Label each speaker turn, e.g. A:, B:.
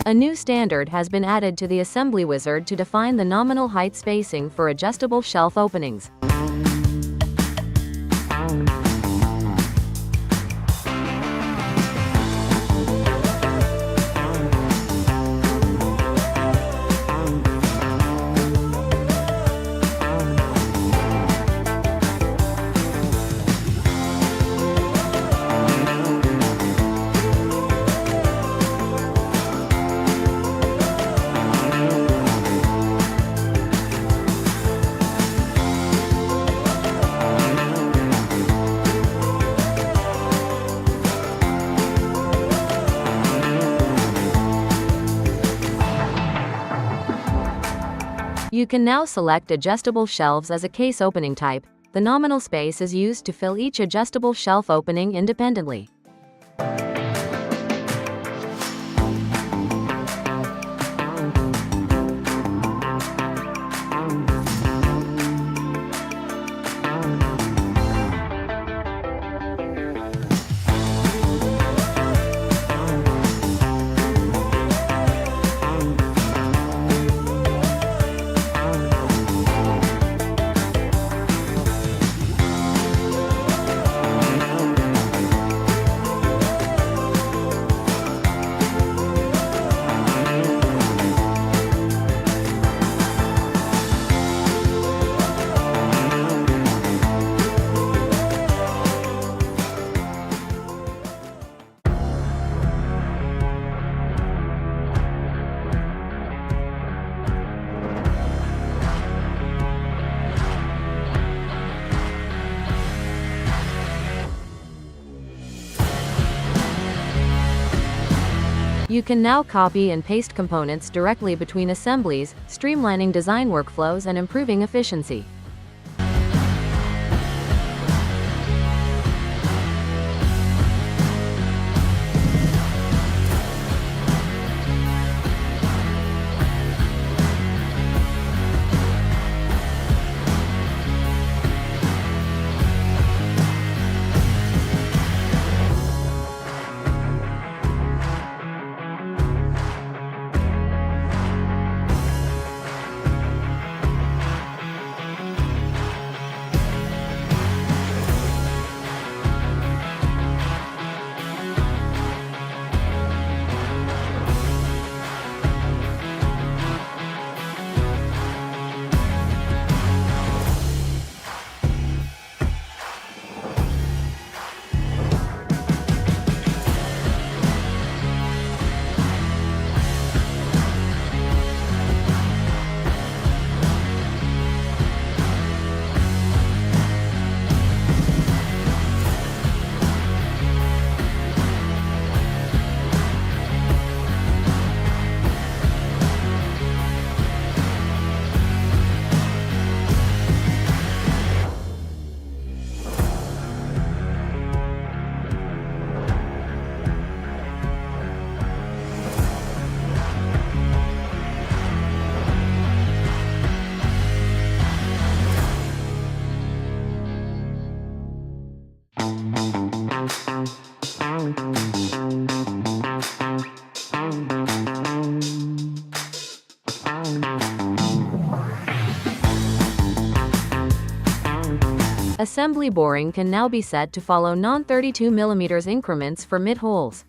A: A new standard has been added to the assembly wizard to define the nominal height spacing for adjustable shelf openings. You can now select adjustable shelves as a case opening type. The nominal space is used to fill each adjustable shelf opening independently. You can now copy and paste components directly between assemblies, streamlining design workflows and improving efficiency. Assembly boring can now be set to follow non-32 mm increments for mid-holes.